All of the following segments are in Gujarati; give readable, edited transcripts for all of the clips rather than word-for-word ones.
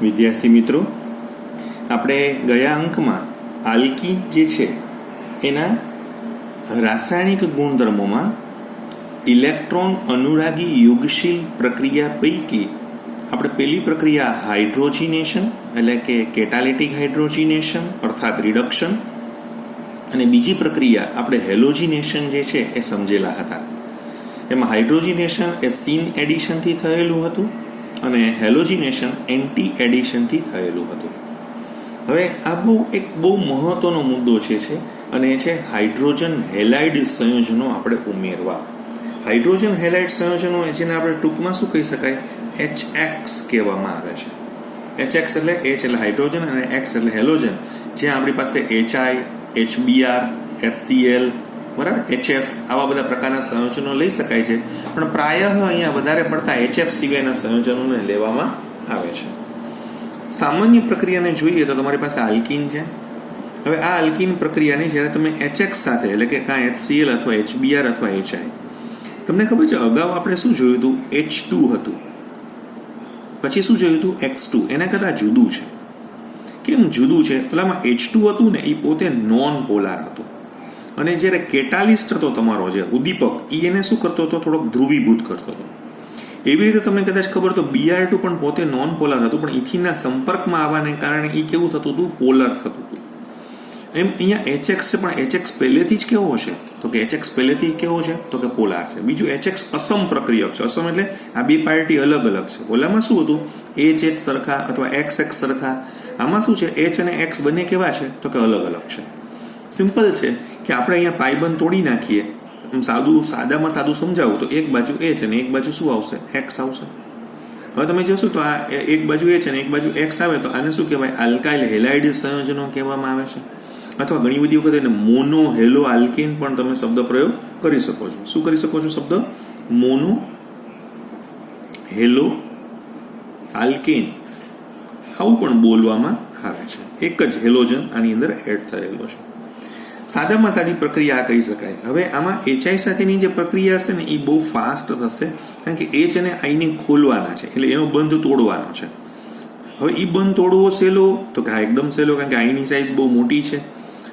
વિદ્યાર્થી મિત્રો, આપણે ગયા અંકમાં આલ્કીન જે છે એના રાસાયણિક ગુણધર્મોમાં ઇલેક્ટ્રોન અનુરાગી યુગશીલ પ્રક્રિયા પૈકી આપણે પહેલી પ્રક્રિયા હાઇડ્રોજીનેશન એટલે કે કેટાલિટિક હાઇડ્રોજીનેશન અર્થાત રિડક્શન, અને બીજી પ્રક્રિયા આપણે હેલોજીનેશન જે છે એ સમજેલા હતા. એમાં હાઇડ્રોજીનેશન એ સીન એડિશનથી થયેલું હતું અને હેલોજીનેશન એન્ટી એડિશનથી થયેલું હતું. હવે આ એક બહુ મહત્વનો મુદ્દો છે અને એ છે હાઇડ્રોજન હેલાઇડ સંયોજનો આપણે ઉમેરવા. હાઇડ્રોજન હેલાઇડ સંયોજનો જેને આપણે ટૂંકમાં શું કહી શકાય, HX કહેવામાં આવે છે. HX એટલે H એટલે હાઇડ્રોજન અને X એટલે હેલોજન. જ્યાં આપણી પાસે HI, HBr, HCl, બરાબર, HF આવા બધા પ્રકારના સંયોજનો લઈ શકાય છે, પણ પ્રાયઃ અહીંયા વધારે પડતા HF સિવાયના સંયોજનોને લેવામાં આવે છે. સામાન્ય પ્રક્રિયાને જોઈએ તો તમારી પાસે આલ્કીન છે. હવે આ આલ્કીન પ્રક્રિયાને જ્યારે તમે HX સાથે એટલે કે કાં HCl અથવા HBr અથવા HI, તમને ખબર છે અગાઉ આપણે શું જોયું હતું, H2 હતું, પછી શું જોયું હતું, X2. એના કરતાં જુદું છે. કેમ જુદું છે? પેલામાં H2 હતું ને એ પોતે નોન પોલાર હતું, અને જ્યારે કેટાલિસ્ટ હતો તમારો જે ઉદ્દીપક, એ એને શું કરતો હતો, થોડોક ધ્રુવીભૂત કરતો હતો. એવી રીતે તમને કદાચ ખબર તો Br2 પણ પોતે નોન પોલાર હતું, પણ ઇથિનના સંપર્કમાં આવવાને કારણે એ કેવું થતું હતું, પોલર થતું હતું. એમ અહીંયા HX છે, પણ HX પહેલેથી જ કેવો હશે, તો કે HX પહેલેથી કેવો છે, તો કે પોલાર છે. બીજું HX અસમ પ્રક્રિયક છે. અસમ એટલે આ બે પાર્ટી અલગ અલગ છે. ઓલામાં શું હતું, H સરખા અથવા XX સરખા. આમાં શું છે, H અને X બંને કેવા છે, તો કે અલગ અલગ છે. સિમ્પલ છે કે આપણે અહીંયા પાયબંધ તોડી નાખીએ, સાદામાં સાદું સમજાવું તો એક બાજુ H અને એક બાજુ શું આવશે, X આવશે. હવે તમે જોશો તો આ એક બાજુ H અને એક બાજુ X આવે તો આને શું કહેવાય, આલ્કાઇલ હેલાઇડ સંયોજનો કહેવામાં આવે છે. અથવા ઘણી બધી વખત એને મોનો હેલો આલ્કેન પણ તમે શબ્દ પ્રયોગ કરી શકો છો. શું કરી શકો છો શબ્દ, મોનો હેલો આલ્કેન, આવું પણ બોલવામાં આવે છે. એક જ હેલોજન આની અંદર એડ થયેલો છે. સાદામાં સાદી પ્રક્રિયા કહી શકાય. હવે આમાં HI સાથેની જે પ્રક્રિયા છે ને એ બહુ ફાસ્ટ થશે, કારણ કે H અને I ને ખોલવાના છે, એટલે એનો બંધ તોડવાનો છે. હવે એ બંધ તોડવો સહેલો, તો કે હા એકદમ સહેલો, કારણ કે આઈની સાઇઝ બહુ મોટી છે,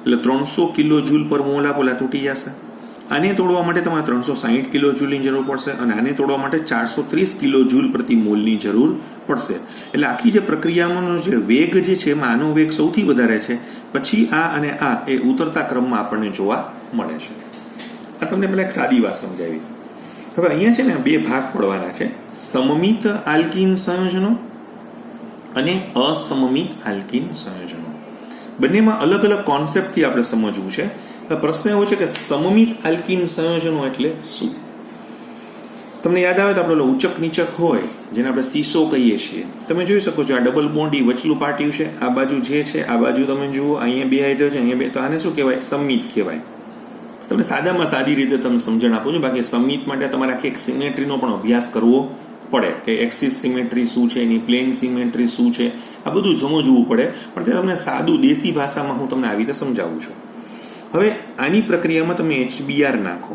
એટલે 300 કિલો જૂલ પર મોલ પોલા તૂટી જશે. આને તોડવા માટે તમારે 360 કિલો જૂલની જરૂર પડશે, અને આને તોડવા માટે 430 કિલો જૂલ પ્રતિ મોલની જરૂર પડશે. એટલે આખી જે પ્રક્રિયામાંનો જે વેગ જે છે એમાં આનો વેગ સૌથી વધારે છે, પછી આ અને આ એ ઉતરતા ક્રમમાં આપણને જોવા મળે છે. આ તમને પહેલા એક સાદી વાત સમજાવી. હવે અહીંયા છે ને બે ભાગ પડવાના છે, સમમિત આલ્કીન સંયોજનો અને અસમમિત આલ્કીન સંયોજનો. બંનેમાં અલગ અલગ કોન્સેપ્ટથી આપણે સમજવું છે. પ્રશ્ન એવો છે કે સમમિત આલ્કીન સંયોજનો એટલે શું? તમને યાદ આવે તો આપણે ઉચક નીચક હોય, જેને આપણે સીસો કહીએ છીએ. તમે જોઈ શકો છો આ ડબલ બોન્ડ વચલું પાટિયું છે, આ બાજુ જે છે આ બાજુ તમે જુઓ, અહીંયા બે હાઇડ્રોજન, અહીંયા બે, તો આને શું કહેવાય, સમમિત કહેવાય. તમને સાદામાં સાદી રીતે તમે સમજણ આપું છું. બાકી સમમિત માટે તમારે આખી એક સિમેટ્રીનો પણ અભ્યાસ કરવો પડે, કે એક્સિસ સિમેટ્રી શું છે, એની પ્લેન સિમેટ્રી શું છે, આ બધું સમજવું પડે. પણ તે તમને સાદું દેશી ભાષામાં હું તમને આવી રીતે સમજાવું છું. હવે આની પ્રક્રિયામાં તમે HBr નાખો,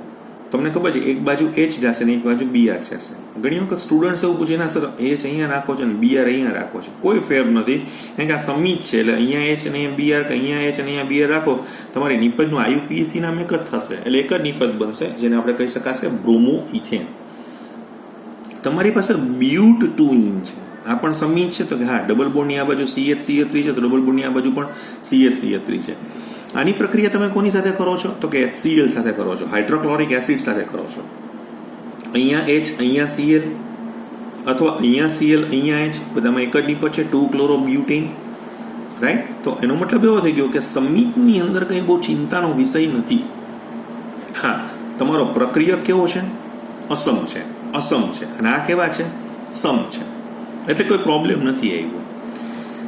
તમને ખબર છે એક બાજુ H જશે ને એક બાજુ Br જશે. ઘણી વખત સ્ટુડન્ટ્સ એવું પૂછે, ના સર H અહીંયા નાખો છો ને Br અહીંયા રાખો છો. કોઈ ફેર નથી, કારણ કે આ સમિત છે, એટલે અહીંયા H અને અહીંયા Br કે અહીંયા H અને અહીંયા Br રાખો, તમારી નિપજનું IUPAC નામ એક જ થશે, એટલે એક જ નિપજ બનશે, જેને આપણે કહી શકાશે બ્રોમો ઇથેન. તમારી પાસે બ્યુટ-2-ઈન છે, આ પણ સમિત છે, તો કે હા ડબલ બોન્ડની આ બાજુ CH3 છે, તો ડબલ બોન્ડની આ બાજુ પણ CH3 છે. આની પ્રક્રિયા તમે કોની સાથે કરો છો, તો કે HCl સાથે કરો છો, હાઇડ્રોક્લોરિક એસિડ સાથે કરો છો. અહીંયા H અહીંયા Cl, અથવા અહીંયા Cl અહીંયા H, બધામાં એક જ નિપજ છે, 2-ક્લોરોબ્યુટેન, રાઈટ. તો એનો મતલબ એવો થઈ ગયો કે સમિતની અંદર કંઈ બહુ ચિંતાનો વિષય નથી. હા, તમારો પ્રક્રિયક કેવો છે, અસમ છે, અને આ કેવા છે, સમ છે, એટલે કોઈ પ્રોબ્લેમ નથી આવ્યો.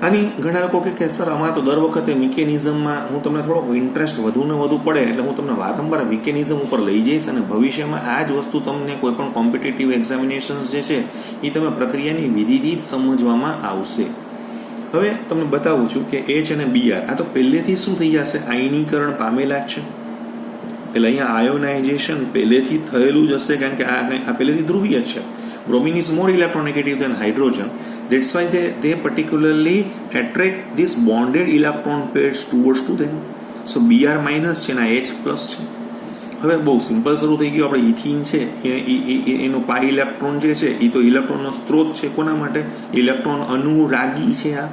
આની ઘણા લોકો કે સર આમાં તો દર વખતે મિકેનિઝમમાં હું તમને થોડોક ઇન્ટરેસ્ટ વધુ ને વધુ પડે, એટલે હું તમને વારંવાર મિકેનિઝમ ઉપર લઈ જઈશ, અને ભવિષ્યમાં આ જ વસ્તુ તમને કોઈ પણ કોમ્પિટિટિવ એક્ઝામિનેશન્સ જે છે એ તમે પ્રક્રિયાની વિધિથી જ સમજવામાં આવશે. હવે તમને બતાવું છું કે H અને Br આ તો પહેલેથી શું થઈ જશે, આયનીકરણ પામેલા જ છે, એટલે અહીંયા આયોનાઇઝેશન પહેલેથી થયેલું જ હશે, કારણ કે આ પહેલેથી ધ્રુવીય છે. Bromine is more electronegative than hydrogen, That's why they particularly attract these bonded electron pairs towards to them. So Br minus છે ને H પ્લસ છે. હવે બહુ સિમ્પલ શરૂ થઈ ગયું. આપણે ઇથિન છે એનો પાઈ ઇલેક્ટ્રોન જે છે એ તો ઇલેક્ટ્રોનનો સ્ત્રોત છે. કોના માટે? ઇલેક્ટ્રોન અનુરાગી છે આ.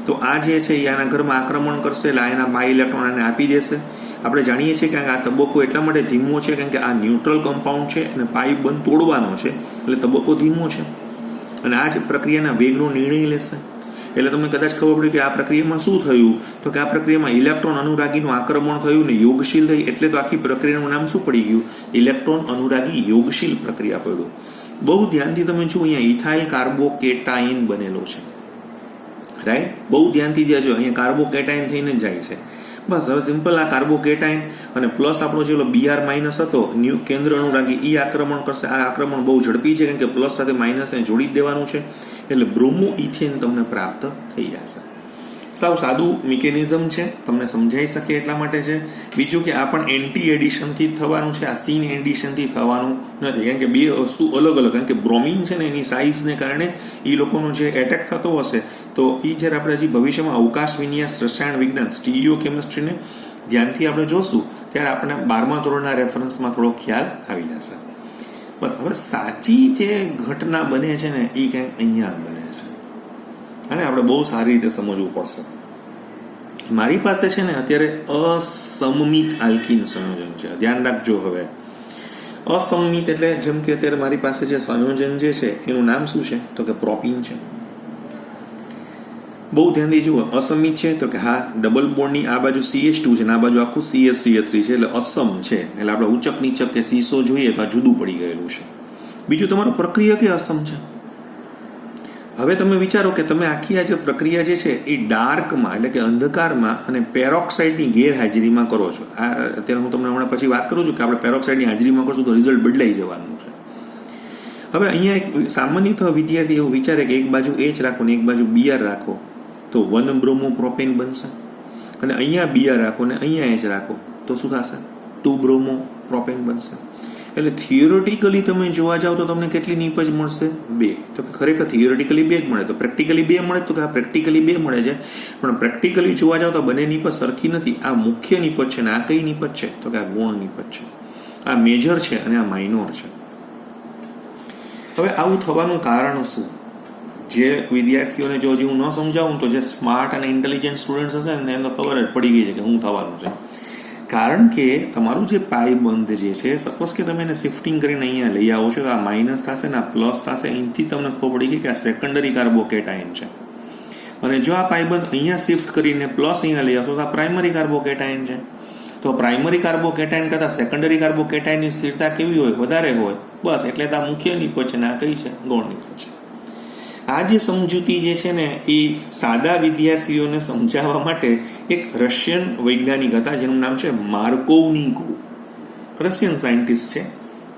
તો આ જે છે એ આના ઘરમાં આક્રમણ કરશે એટલે એના પાઈ ઇલેક્ટ્રોન આને આપી દેશે. આપણે જાણીએ છીએ કે આ તબક્કો એટલા માટે ધીમો છે કારણ કે આ ન્યુટ્રલ કમ્પાઉન્ડ છે અને પાઈ બંધ તોડવાનો છે એટલે તબક્કો ધીમો છે અને આ જ પ્રક્રિયાના વેગનો નિર્ણય લેશે. એટલે તમને કદાચ ખબર પડી કે આ પ્રક્રિયામાં શું થયું, તો કે આ પ્રક્રિયામાં ઇલેક્ટ્રોન અનુરાગીનું આક્રમણ થયું ને યોગશીલ થઈ, એટલે તો આખી પ્રક્રિયાનું નામ શું પડી ગયું? ઇલેક્ટ્રોન અનુરાગી યોગશીલ પ્રક્રિયા પડ્યું. બહુ ધ્યાનથી તમે જુઓ, અહીંયા ઇથાઇલ કાર્બોકેટાઇન બનેલો છે, રાઈટ? બહુ ધ્યાનથી જોજો, અહીંયા કાર્બોકેટાઇન થઈને જાય છે. બસ હવે સિમ્પલ આ કાર્બોકેટાઇન અને પ્લસ આપણો જે Br માઇનસ હતો કેન્દ્ર અનુરાગી એ આક્રમણ કરશે. આ આક્રમણ બહુ ઝડપી છે કારણ કે પ્લસ સાથે માઇનસને જોડી જ દેવાનું છે એટલે બ્રોમો ઇથેન તમને પ્રાપ્ત થઈ જશે. સાવ સાદું મિકેનિઝમ છે, તમને સમજાઈ શકે એટલા માટે છે. બીજું કે આ પણ એન્ટી એડિશનથી જ થવાનું છે, આ સીન એડિશનથી થવાનું નથી કારણ કે બે વસ્તુ અલગ અલગ. કારણ કે બ્રોમિન છે ને એની સાઇઝને કારણે એ લોકોનો જે એટેક થતો હશે તો એ જ્યારે આપણે હજી ભવિષ્યમાં અવકાશ વિન્યાસ, રસાયણ વિજ્ઞાન, સ્ટીરિયો કેમિસ્ટ્રીને ધ્યાનથી આપણે જોશું ત્યારે આપણે 12મા ધોરણના રેફરન્સમાં થોડો ખ્યાલ આવી જશે. બસ હવે સાચી જે ઘટના બને છે ને એ કંઈક અહીંયા બને છે અને આપણે બહુ સારી રીતે સમજવું પડશે. મારી પાસે છે ને અત્યારે અસમમિત આલ્કીન સંયોજન છે. ધ્યાન રાખજો. હવે અસમમિત એટલે જેમ કે અત્યારે મારી પાસે જે સંયોજન જે છે એનું નામ શું છે? તો કે પ્રોપીન છે. બહુ ધ્યાનથી જુઓ, અસમિત છે તો કે હા, ડબલ બોન્ડની આ બાજુ CH2 છે ને આ બાજુ આખું CH3 છે એટલે અસમ છે. એટલે આપણે ઉચક નીચક કે સીસો જોઈએ તો આ જુદું પડી ગયેલું છે. બીજું તમારું પ્રક્રિયા કે અસમ છે. હવે તમે વિચારો કે તમે આખી આ જે પ્રક્રિયા જે છે એ ડાર્કમાં એટલે કે અંધકારમાં અને પેરોક્સાઇડની ગેરહાજરીમાં કરો છો. આ અત્યારે હું તમને હમણાં પછી વાત કરું છું કે આપણે પેરોક્સાઇડની હાજરીમાં કરશું તો રિઝલ્ટ બદલાઈ જવાનું છે. હવે અહીંયા એક સામાન્યતઃ વિદ્યાર્થી એવું વિચારે કે એક બાજુ H રાખો ને એક બાજુ Br રાખો તો 1 બ્રોમો પ્રોપેન બનશે અને અહીંયા Br રાખો ને અહીંયા H રાખો તો શું થશે? 2 બ્રોમો પ્રોપેન બનશે. એટલે થિયોરેટિકલી તમે જોવા જાવ તો તમને કેટલી નિપજ મળશે? 2. તો ખરેખર થિયોરેટિકલી 2 જ મળે, તો પ્રેક્ટિકલી 2 મળે તો કે આ પ્રેક્ટિકલી 2 મળે છે, પણ પ્રેક્ટિકલી જોવા જાવ તો બંને નિપજ સરખી નથી. આ મુખ્ય નિપજ છે ને આ કઈ નિપજ છે? તો કે આ ગૌણ નિપજ છે. આ મેજર છે અને આ માઇનોર છે. હવે આવું થવાનું કારણ શું? જે વિદ્યાર્થીઓને જો હજી હું ન સમજાવું તો જે સ્માર્ટ અને ઇન્ટેલિજન્ટ સ્ટુડન્ટ્સ હશે ને એને ખબર જ પડી ગઈ છે કે શું થવાનું છે. કારણ કે તમારું જે પાઈ બંધ જે છે, સપોઝ કે તમે એને શિફ્ટિંગ કરીને અહીંયા લઈ આવો છો તો આ માઇનસ થશે ને આ પ્લસ થશે. અહીંથી તમને ખબર પડી ગઈ કે આ સેકન્ડરી કાર્બોકેટાઇન છે અને જો આ પાઈ બંધ અહીંયા શિફ્ટ કરીને પ્લસ અહીંયા લઈ આવશો તો આ પ્રાઇમરી કાર્બોકેટાઇન છે. તો પ્રાઇમરી કાર્બોકેટાઇન કરતાં સેકન્ડરી કાર્બોકેટાઇનની સ્થિરતા કેવી હોય? વધારે હોય. બસ એટલે આ મુખ્ય નિપજ છે ને આ કઈ છે? ગૌણ નિપજ છે. આ જે સમજૂતી જે છે ને એ સાદા વિદ્યાર્થીઓને સમજાવવા માટે એક રશિયન વૈજ્ઞાનિક હતા જેનું નામ છે માર્કોવનિકો. રશિયન સાયન્ટિસ્ટ છે.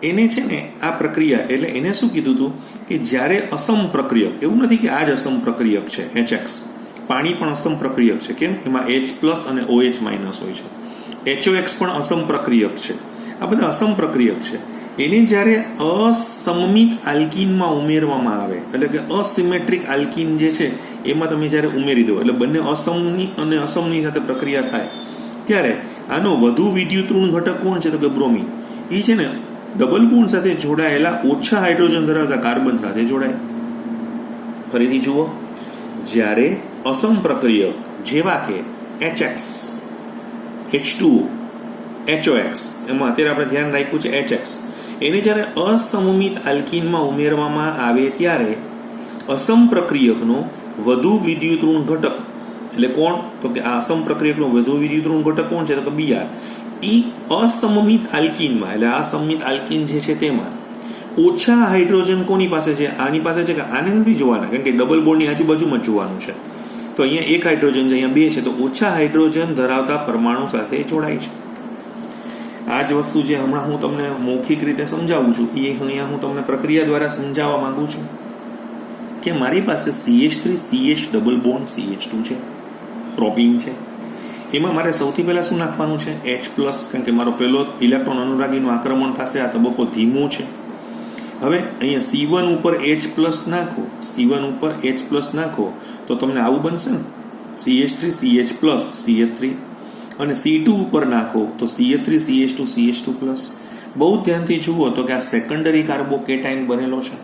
એને છે ને આ પ્રક્રિયા એટલે એને શું કીધું હતું કે જ્યારે અસમ પ્રક્રિયક, એવું નથી કે આ જ અસમ પ્રક્રિયક છે HX, પાણી પણ અસમ પ્રક્રિયક છે. કેમ? એમાં H+ અને OH- હોય છે. HOX પણ અસમ પ્રક્રિયક છે. આ બધા અસમ પ્રક્રિયક છે. એને જ્યારે અસમમિત આલ્કીનમાં ઉમેરવામાં આવે એટલે કે અસિમેટ્રિક આલ્કીન જે છે એમાં તમે જ્યારે ઉમેરી દો એટલે બંને અસમની અને અસમની સાથે પ્રક્રિયા થાય ત્યારે આનો વધુ વિદ્યુતઋણ ઘટક કોણ છે? તો કે બ્રોમિન. એ છે ને ડબલ બોન્ડ સાથે જોડાયેલા ઓછા હાઇડ્રોજન ધરાવતા કાર્બન સાથે જોડાય. ફરીથી જુઓ, જ્યારે અસમ પ્રક્રિયક જેવા કે HX, H2O, HOX, એમાં અત્યારે આપણે ધ્યાન રાખ્યું છે HX, એને જ્યારે અસમમિત આલ્કીનમાં ઉમેરવામાં આવે ત્યારે અસમ પ્રક્રિયકનો વધુ વિદ્યુતઋણ ઘટક એટલે કોણ? તો કે આ અસમ પ્રક્રિયકનો વધુ વિદ્યુતઋણ ઘટક કોણ છે? તો કે Br. એ અસમમિત આલ્કીનમાં એટલે આ સમમિત આલ્કીન જે છે તેમાં ઓછા હાઇડ્રોજન કોની પાસે છે? આની પાસે છે કે આને નથી જોવાના કારણ કે ડબલ બોન્ડની આજુબાજુમાં જોવાનું છે. તો અહીંયા 1 હાઇડ્રોજન છે, અહીંયા 2 છે, તો ઓછા હાઇડ્રોજન ધરાવતા પરમાણુ સાથે જોડાય છે. આ જ વસ્તુ જે હમણાં હું તમને મૌખિક રીતે સમજાવું છું એ અહીંયા હું તમને પ્રક્રિયા દ્વારા સમજાવવા માંગુ છું કે મારી પાસે CH3 CH double bond CH2 છે, પ્રોપીન છે. એમાં મારે સૌથી પહેલાં શું નાખવાનું છે? H+, કારણ કે મારો પહેલો ઇલેક્ટ્રોન અનુરાગીનું આક્રમણ થશે. આ તબક્કો ધીમો છે. હવે અહીંયા C1 ઉપર H+ નાખો C1 ઉપર H+ નાખો તો તમને આવું બનશે ને, CH3 CH+, CH3, અને C2 ઉપર નાખો તો CH3 CH2 CH2+. બહુ ધ્યાનથી જુઓ તો કે આ સેકન્ડરી કાર્બોકેટાઇન બનેલો છે.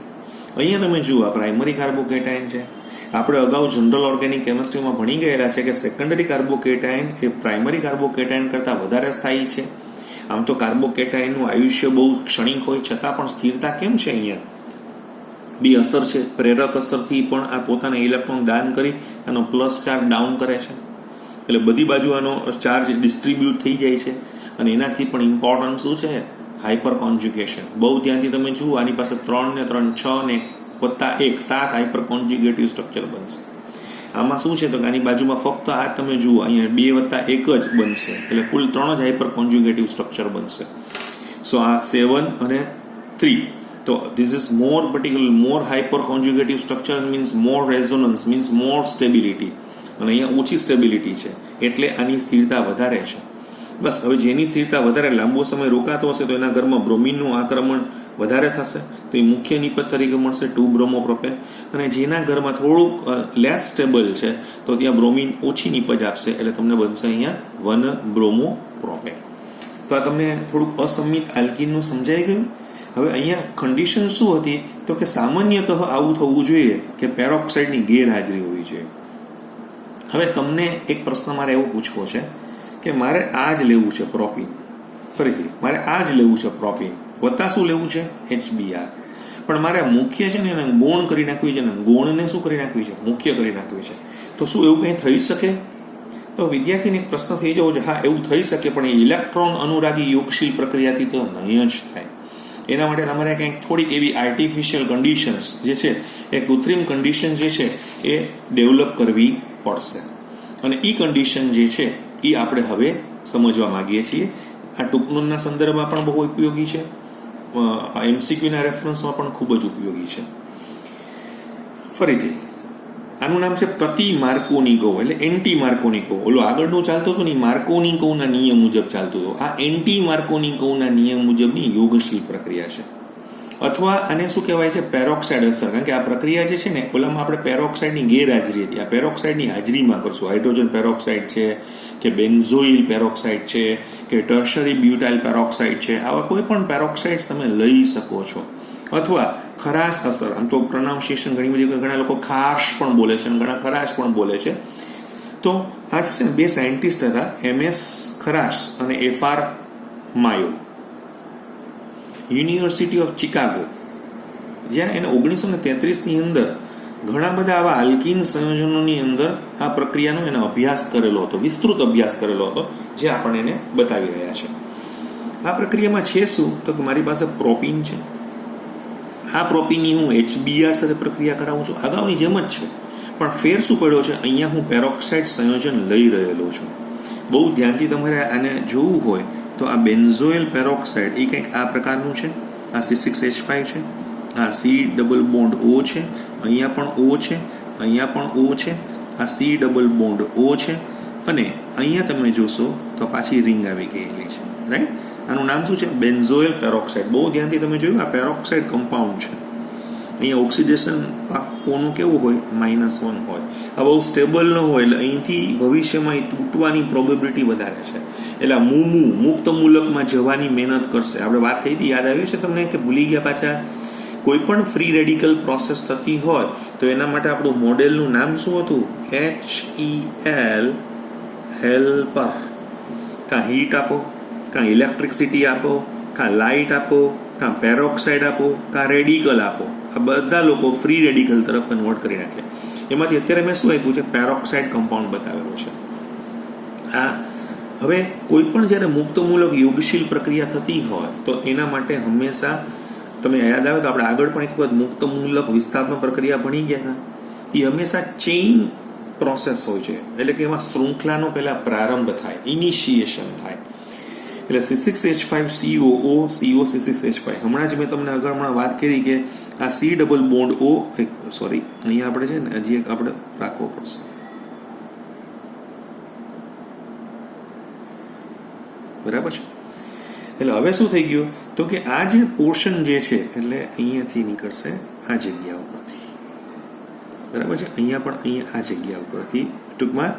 અહીંયા તમે જુઓ આ પ્રાઇમરી કાર્બોકેટાઇન છે. આપણે અગાઉ જનરલ ઓર્ગેનિક કેમિસ્ટ્રીમાં ભણી ગયેલા છે કે સેકન્ડરી કાર્બોકેટાઇન એ પ્રાઇમરી કાર્બોકેટાઇન કરતાં વધારે સ્થાયી છે. આમ તો કાર્બોકેટાઇનનું આયુષ્ય બહુ ક્ષણિક હોય છતાં પણ સ્થિરતા કેમ છે? અહીંયા બી અસર છે, પ્રેરક અસરથી પણ આ પોતાના ઇલેક્ટ્રોન દાન કરી આનો પ્લસ ચાર્જ ડાઉન કરે છે, એટલે બધી બાજુ આનો ચાર્જ ડિસ્ટ્રીબ્યુટ થઈ જાય છે. અને એનાથી પણ ઇમ્પોર્ટન્ટ શું છે? Hyper conjugation. બહુ ધ્યાનથી તમે જુઓ, આની પાસે 3 ને 3 6 ને +1 7 હાઇપર કોન્જ્યુગેટિવ સ્ટ્રક્ચર બનશે. આમાં શું છે તો કે આની બાજુમાં ફક્ત આ તમે જુઓ અહીંયા 2 + 1 જ બનશે, એટલે કુલ 3 જ હાઇપર કોન્જ્યુગેટિવ સ્ટ્રક્ચર બનશે. સો આ 7 અને 3, તો this is more particular, more hyper conjugative structure means more resonance, means more stability, અને અહીંયા ઓછી સ્ટેબિલિટી છે એટલે આની સ્થિરતા વધારે છે. બસ હવે જેની સ્થિરતા વધારે લાંબો સમય રોકાતો હશે તો એના ઘરમાં બ્રોમિનનું આક્રમણ વધારે થશે, તો એ મુખ્ય નિપજ તરીકે મળશે 2-બ્રોમોપ્રોપેન. અને જેના ઘરમાં થોડુંક લેસ સ્ટેબલ છે તો ત્યાં બ્રોમિન ઓછી નિપજ આપશે, એટલે તમને બનશે અહીંયા 1-બ્રોમોપ્રોપેન. તો આ તમને થોડુંક અસમિત આલ્કીનનું સમજાઈ ગયું. હવે અહીંયા કન્ડિશન શું હતી તો કે સામાન્યતઃ આવું થવું જોઈએ કે પેરોક્સાઇડની ગેરહાજરી હોવી જોઈએ. હવે તમને એક પ્રશ્ન મારે એવો પૂછવો છે કે મારે આ જ લેવું છે પ્રોપીન, ફરીથી મારે આ જ લેવું છે પ્રોપીન, વત્તા શું લેવું છે? HBr. પણ મારે મુખ્ય છે ને એને ગૌણ કરી નાખવી છે ને ગૌણને શું કરી નાખવી છે? મુખ્ય કરી નાખવી છે. તો શું એવું કંઈ થઈ શકે? તો વિદ્યાર્થીને એક પ્રશ્ન થઈ જવો છે, હા એવું થઈ શકે, પણ એ ઇલેક્ટ્રોન અનુરાગી યોગશીલ પ્રક્રિયાથી તો નહીં જ થાય. એના માટે તમારે કંઈક થોડીક એવી આર્ટિફિશિયલ કન્ડિશન્સ જે છે, એ કૃત્રિમ કન્ડિશન જે છે એ ડેવલપ કરવી પડશે. અને એ કન્ડિશન જે છે એ આપણે હવે સમજવા માંગીએ છીએ. આ ટૂંકનોટના સંદર્ભમાં પણ બહુ ઉપયોગી છે, MCQના રેફરન્સમાં પણ ખૂબ જ ઉપયોગી છે. ફરીથી આનું નામ છે પ્રતિ માર્કોનિકોવ, એટલે એન્ટી માર્કોનિકોવ. ઓલો આગળનું ચાલતું હતું ને માર્કોનિકોવના નિયમ મુજબ ચાલતું હતું. આ એન્ટી માર્કોનિકોવના નિયમ મુજબની યોગશીલ પ્રક્રિયા છે, અથવા આને શું કહેવાય છે? પેરોક્સાઇડ અસર. કારણ કે આ પ્રક્રિયા જે છે ને ઓલામાં આપણે પેરોક્સાઇડની ગેરહાજરી હતી, આ પેરોક્સાઇડની હાજરીમાં કરશું. હાઇડ્રોજન પેરોક્સાઇડ છે કે બેન્ઝોઇલ પેરોક્સાઇડ છે કે ટર્શરી બ્યુટાઇલ પેરોક્સાઇડ છે, આવા કોઈ પણ પેરોક્સાઇડ્સ તમે લઈ શકો છો. અથવા ખરાશ અસર, આમ તો પ્રોનાઉન્સિએશન ઘણી બધી, ઘણા લોકો ખાર્શ પણ બોલે છે અને ઘણા ખરાશ પણ બોલે છે. તો આ છે ને 2 સાયન્ટિસ્ટ હતા, MS ખરાશ અને FR માયો, યુનિવર્સિટી ઓફ ચિકાગો, જ્યાં એને 1933ની અંદર ઘણા બધા આવા આલ્કીન સંયોજનોની અંદર આ પ્રક્રિયાનો એને અભ્યાસ કરેલો હતો, વિસ્તૃત અભ્યાસ કરેલો હતો, જે આપણે એને બતાવી રહ્યા છે. આ પ્રક્રિયામાં છે શું તો કે મારી પાસે પ્રોપીન છે. આ પ્રોપીનની હું HBr સાથે પ્રક્રિયા કરાવું છું, અગાઉની જેમ જ છે, પણ ફેર શું પડ્યો છે? અહીંયા હું પેરોક્સાઇડ સંયોજન લઈ રહેલો છું. બહુ ધ્યાનથી તમારે આને જોવું હોય તો આ બેન્ઝોઇલ પેરોક્સાઇડ એ કંઈક આ પ્રકારનું છે. આ C6H5 છે, આ C=O છે, અહીંયા પણ O છે, અહીંયા પણ O છે, આ C=O છે, અને અહીંયા તમે જોશો તો પાછી રિંગ આવી ગયેલી છે, રાઈટ? આનું નામ શું છે? Benzoyl peroxide. બહુ ધ્યાનથી તમે જોયું, આ પેરોક્સાઇડ કમ્પાઉન્ડ છે. અહીંયા ઓક્સિડેશન ઓનું કેવું હોય? -1 હોય. આ બહુ સ્ટેબલ ન હોય, એટલે અહીંથી ભવિષ્યમાં એ તૂટવાની પ્રોબેબિલિટી વધારે છે. એટલે આ મુક્ત મૂલકમાં જવાની મહેનત કરશે. આપણે વાત થઈ હતી, યાદ આવ્યું છે તમને કે ભૂલી ગયા પાછા? કોઈ પણ ફ્રી રેડિકલ પ્રોસેસ થતી હોય તો એના માટે આપણું મોડેલનું નામ શું હતું? HEL helper. કાં હીટ આપો, કાં ઇલેક્ટ્રિસિટી આપો, કાં લાઇટ આપો, કાં પેરોક્સાઇડ આપો, કાં રેડિકલ આપો. આ બધા લોકો ફ્રી રેડિકલ તરફ કન્વર્ટ કરી નાખે. એમાંથી અત્યારે મેં શું આપ્યું છે? પેરોક્સાઇડ કમ્પાઉન્ડ બતાવેલો છે. આ હવે કોઈ પણ જ્યારે મુક્તમૂલક યોગશીલ પ્રક્રિયા થતી હોય તો એના માટે હંમેશા તમે યાદ આવે તો આપણે આગળ પણ એક વખત મુક્તમૂલક વિસ્થાપન પ્રક્રિયા ભણી ગયા હતા. એ હંમેશા ચેઇન પ્રોસેસ હોય છે, એટલે કે એમાં શૃંખલાનો પહેલા પ્રારંભ થાય, ઇનિશિએશન થાય. એટલે C6H5COO CO C6H5, હમણાં જ મેં તમને આગળ વાત કરી કે આ C=O, સોરી અહીંયા આપણે છે ને હજી એક આપણે રાખવો પડશે. બરાબર છે? એટલે હવે શું થઈ ગયું તો કે આ જે પોર્શન જે છે એટલે અહીંયાથી નીકળશે આ જગ્યા ઉપરથી, બરાબર છે. અહીંયા પણ અહીંયા આ જગ્યા ઉપરથી ટૂંકમાં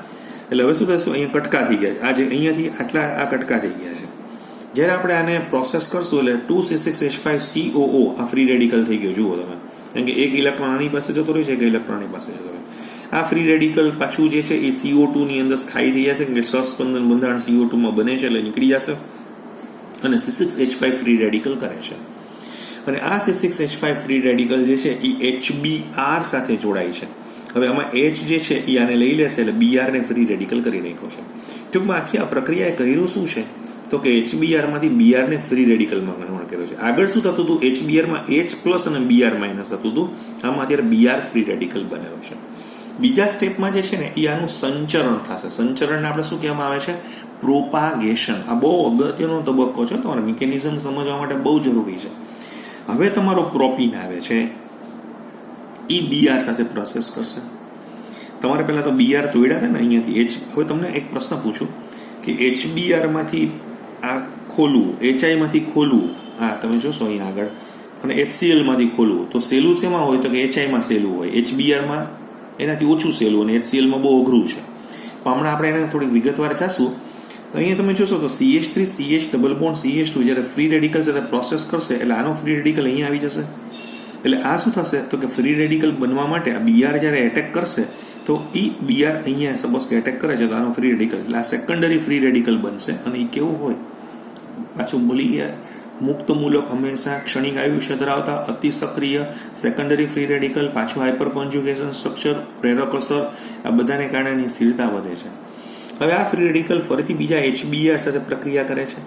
એટલે હવે શું થશે, અહીંયા કટકા થઈ ગયા છે. આ જે અહીંયાથી આટલા આ કટકા થઈ ગયા છે. જ્યારે આપણે આને પ્રોસેસ કરશું એટલે 2C6H5COO આ ફ્રી રેડિકલ થઈ ગયો. જુઓ તમે, કારણ કે એક ઇલેક્ટ્રોન આની પાસે જતો રહ્યો છે, એક ઇલેક્ટ્રોન આની પાસે જતો રહ્યો. આ ફ્રી રેડિકલ પાછું જે છે એ CO2 ની અંદર સ્થાયી થઈ જશે, કે સહસ્પંદન બંધારણ CO2 માં બને છે એટલે નીકળી જશે અને C6H5 ફ્રી રેડિકલ કરે છે. અને આ C6H5 ફ્રી રેડિકલ જે છે એ HBr સાથે જોડાય છે. હવે આમાં H જે છે એ આને લઈ લેશે એટલે Br ને ફ્રી રેડિકલ કરી નાખ્યો છે. ટૂંકમાં આખી આ પ્રક્રિયાએ કર્યું શું છે તો કે HBr માંથી Br ને ફ્રી રેડિકલમાં કન્વર્ટ કર્યો છે. આગળ શું થતું હતું, HBr માં H+ અને Br- થતું હતું. આમાં અત્યારે Br ફ્રી રેડિકલ બનેલો છે. બીજા સ્ટેપમાં જે છે ને એ આનું સંચરણ થશે. સંચરણને આપણે શું કહેવામાં આવે છે, પ્રોપાગેશન. આ બહુ અગત્યનો તબક્કો છે, તમારે મિકેનિઝમ સમજવા માટે બહુ જરૂરી છે. હવે તમારો પ્રોપીન આવે છે એ Br સાથે પ્રોસેસ કરશે. તમારે પહેલા તો Br તોડ્યા હતા ને અહીંયાથી હવે તમને એક પ્રશ્ન પૂછું કે HBr માંથી આ ખોલવું, HI માંથી ખોલવું, હા તમે જોશો અહીંયા આગળ, અને HCl માંથી ખોલવું, તો સેલું શેમાં હોય તો કે HI માં સેલું હોય, HBr માં એનાથી ઓછું સેલું અને HCl માં બહુ અઘરું છે. પણ હમણાં આપણે એને થોડીક વિગતવાર જાશું. તો અહીંયા તમે જોશો તો CH3 CH double bond CH2 જ્યારે ફ્રી રેડિકલ સાથે પ્રોસેસ કરશે એટલે આનો ફ્રી રેડિકલ અહીંયા આવી જશે. એટલે આ શું થશે તો કે ફ્રી રેડિકલ બનવા માટે આ Br જ્યારે એટેક કરશે તો એ Br અહીંયા સપોઝ કે એટેક કરે છે તો આનો ફ્રી રેડિકલ એટલે આ સેકન્ડરી ફ્રી રેડિકલ બનશે. અને એ કેવું હોય, પાછું બોલી ગયા, મુક્ત મૂલક હંમેશા ક્ષણિક આયુષ્ય ધરાવતા અતિ સક્રિય સેકન્ડરી ફ્રી રેડિકલ, પાછું હાઇપર કોન્જ્યુગેશન સ્ટ્રક્ચર, પ્રેરક અસર, આ બધાને કારણે એની સ્થિરતા વધે છે. હવે આ ફ્રી રેડિકલ ફરીથી બીજા HBr સાથે પ્રક્રિયા કરે છે.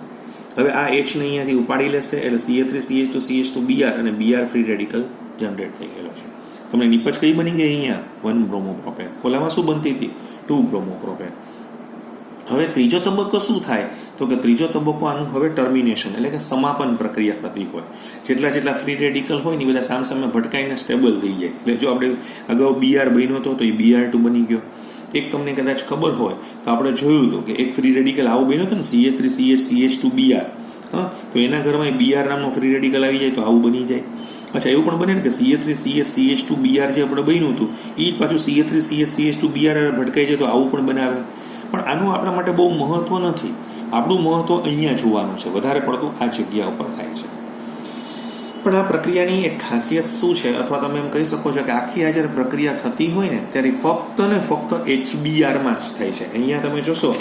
હવે આ H ને અહીંયાથી ઉપાડી લેશે એટલે CH3 CH2 Br અને Br ફ્રી રેડિકલ જનરેટ થઈ ગયેલો છે. તમને નિપજ કઈ બની ગઈ અહીંયા 1 બ્રોમોપ્રોપેન. ખોલામાં શું બનતી હતી 2 બ્રોમોપ્રોપેન. હવે ત્રીજો તબક્કો શું થાય તો કે ત્રીજો તબક્કો આનું હવે ટર્મિનેશન એટલે કે સમાપન પ્રક્રિયા થતી હોય. જેટલા ફ્રી રેડિકલ હોય ને બધા સામસામે ભટકાઈને સ્ટેબલ થઈ જાય. એટલે જો આપણે અગાઉ Br બન્યો હતો તો એ Br2 બની ગયો. એક તમને કદાચ ખબર હોય તો આપણે જોયું હતું કે એક ફ્રી રેડિકલ આવું બન્યો હતો ને CH3 CH CH2 Br, હા, તો એના ઘરમાં Br નામનો ફ્રી રેડિકલ આવી જાય તો આવું બની જાય. અચ્છા, એવું પણ બને ને કે CH3 CH CH2 Br જે આપણે બન્યું હતું એ જ પાછું CH3 CH CH2 Br ભટકાઈ જાય તો આવું પણ બનાવે. પણ આનું આપણા માટે બહુ મહત્વ નથી. આપણું મહત્વ અહીંયા જોવાનું છે, વધારે પડતું આ જગ્યા ઉપર થાય છે. પણ આ પ્રક્રિયાની એક ખાસિયત શું છે, અથવા તમે એમ કહી શકો છો કે આખી આ જ્યારે પ્રક્રિયા થતી હોય ને ત્યારે ફક્ત ને ફક્ત HBr માં જ થાય છે. અહીંયા તમે જોશો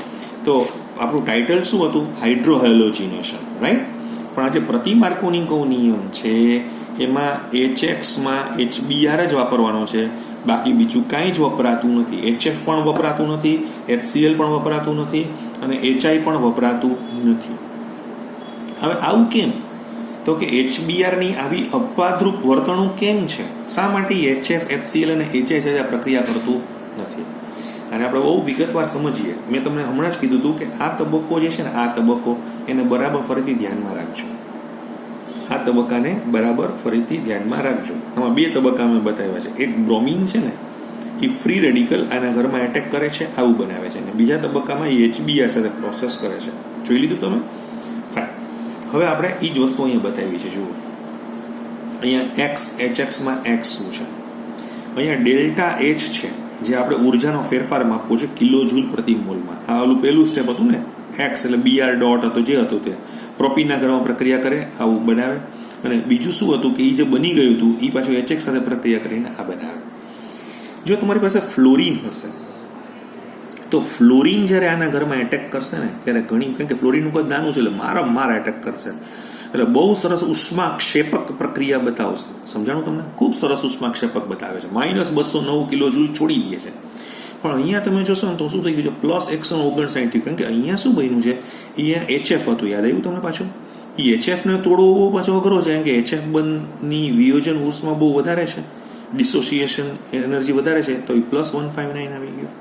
તો આપણું ટાઇટલ શું હતું, હાઇડ્રોહેલોજિનેશન, રાઈટ. પણ આ જે પ્રતિમાર્કોનિકો નિયમ છે એમાં HX માં HBr જ વાપરવાનો છે, બાકી બીજું કાંઈ જ વપરાતું નથી. HF પણ વપરાતું નથી, HCl પણ વપરાતું નથી અને HI પણ વપરાતું નથી. હવે આવું કેમ તો કે HBr ની આવી અપવાદરૂપ વર્તણૂક કેમ છે, શા માટે HF HCl અને HI સાથે પ્રક્રિયા કરતું નથી, અને આપણે બહુ વિગતવાર સમજીએ. મેં તમને હમણાં જ કીધું હતું કે આ તબક્કો જે છે ને આ તબક્કો એને બરાબર ફરીથી ધ્યાનમાં રાખજો. આ તબક્કાને બરાબર ફરીથી ધ્યાનમાં રાખજો. આમાં 2 તબક્કા મેં બતાવ્યા છે. એક બ્રોમિન છે ને એ ફ્રી રેડિકલ આના ઘરમાં એટેક કરે છે, આવું બનાવે છે, અને બીજા તબક્કામાં એ HBr સાથે પ્રોસેસ કરે છે. જોઈ લીધું તમે? ફાઇન. હવે આપણે એ જ વસ્તુ અહીંયા બતાવી છે. જુઓ અહીંયા X HX માં X શું છે, અહીંયા ડેલ્ટા H છે જે આપણે ઉર્જાનો ફેરફાર માપવો છે કિલોજૂલ પ્રતિ મોલમાં. આ ઓલું પહેલું સ્ટેપ હતું ને, X એટલે Br ડોટ હતો જે હતું તે પ્રોપીનના ઘરમાં પ્રક્રિયા કરે આવું બનાવે. અને બીજું શું હતું કે એ જે બની ગયું હતું એ પાછું HX સાથે પ્રક્રિયા કરીને આ બનાવે. જો તમારી પાસે ફ્લોરિન હશે તો ફ્લોરિન જ્યારે આના ઘરમાં એટેક કરશે ને ત્યારે ઘણી, કારણ કે ફ્લોરિનનું કદ નાનું છે એટલે માર એટેક કરશે એટલે બહુ સરસ ઉષ્માક્ષેપક પ્રક્રિયા બતાવશે. સમજાણું તમને? ખૂબ સરસ ઉષ્માક્ષેપક બતાવે છે. -209 કિલોજૂલ છોડી દે છે. પણ અહીંયા તમે જોશો ને તો શું થઈ ગયું છે, +159, કારણ કે અહીંયા શું બન્યું છે, અહીંયા HF હતું, યાદ આવ્યું તમને પાછું? એ HF ને તોડવો બહુ પાછો અઘરો છે, કારણ કે HF બંધની વિયોજન ઉર્સમાં બહુ વધારે છે, ડિસોસિએશન એનર્જી વધારે છે, તો એ +159 આવી ગયું.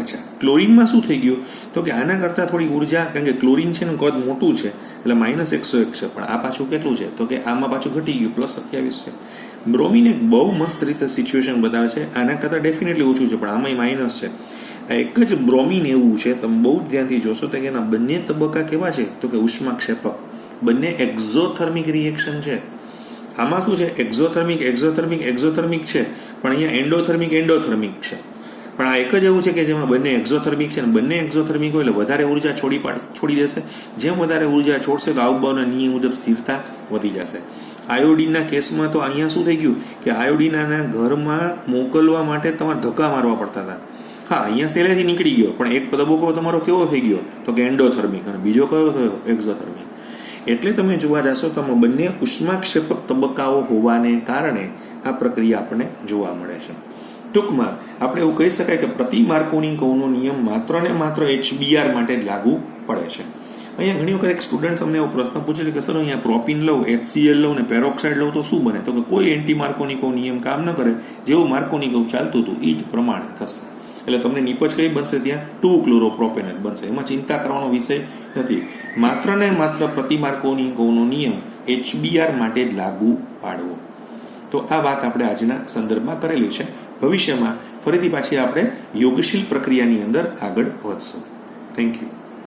અચ્છા, ક્લોરીનમાં શું થઈ ગયું તો કે આના કરતાં થોડી ઉર્જા, કારણ કે ક્લોરીન છે ને કદ મોટું છે એટલે -101 છે, પણ આ પાછું કેટલું છે તો કે આમાં પાછું ઘટી ગયું, +27 છે. બ્રોમિન એક બહુ મસ્ત રીતે સિચ્યુએશન બતાવે છે, આના કરતાં ડેફિનેટલી ઓછું છે પણ આમાંય માઇનસ છે. આ એક જ બ્રોમિન એવું છે, તમે બહુ ધ્યાનથી જોશો તો કે એના બંને તબક્કા કેવા છે તો કે ઉષ્માક્ષેપક, બંને એક્ઝોથર્મિક રિએક્શન છે. આમાં શું છે, એક્ઝોથર્મિક છે, પણ અહીંયા એન્ડોથર્મિક છે. પણ આ એક જ એવું છે કે જેમાં બંને એક્ઝોથર્મિક છે, અને બંને એક્ઝોથર્મિક હોય એટલે વધારે ઉર્જા છોડી દેશે. જેમ વધારે ઉર્જા છોડશે તો આવકબાવના નિયમ મુજબ સ્થિરતા વધી જશે. આયોડિનના કેસમાં તો અહીંયા શું થઈ ગયું કે આયોડિનના ઘરમાં મોકલવા માટે તમારે ધક્કા મારવા પડતા હતા. હા, અહીંયા સહેલાઈથી નીકળી ગયો, પણ એક તબક્કો તમારો કેવો થઈ ગયો તો કે એન્ડોથર્મિક, અને બીજો કયો થયો એક્ઝોથર્મિક. એટલે તમે જોવા જશો તો બંને ઉષ્માક્ષેપક તબક્કાઓ હોવાને કારણે આ પ્રક્રિયા આપણને જોવા મળે છે. ટૂંકમાં આપણે એવું કહી શકાય કે પ્રતિ માર્કોની કૌનો નિયમ માત્ર ને માત્ર HBr માટે જ લાગુ પડે છે. અહીંયા ઘણી વખત એક સ્ટુડન્ટ અમને એવો પ્રશ્ન પૂછે છે કે સર અહીંયા પ્રોપિન લઉં, HCl લઉં ને પેરોક્સાઇડ લઉં તો શું બને? તો કે કોઈ એન્ટી માર્કોનિકો નિયમ કામ ન કરે. જેવું માર્કોનિકો ચાલતું હતું એ જ પ્રમાણે થશે. એટલે તમને નિપજ કઈ બનશે? ત્યાં 2-ક્લોરોપ્રોપેન બનશે. એમાં ચિંતા કરવાનો વિષય નથી. માત્ર ને માત્ર પ્રતિ માર્કોનિકોનો નિયમ HBr માટે જ લાગુ પાડવો. તો આ વાત આપણે આજના સંદર્ભમાં કરેલી છે. ભવિષ્યમાં ફરીથી પાછી આપણે યોગશીલ પ્રક્રિયાની અંદર આગળ વધશું. Thank you.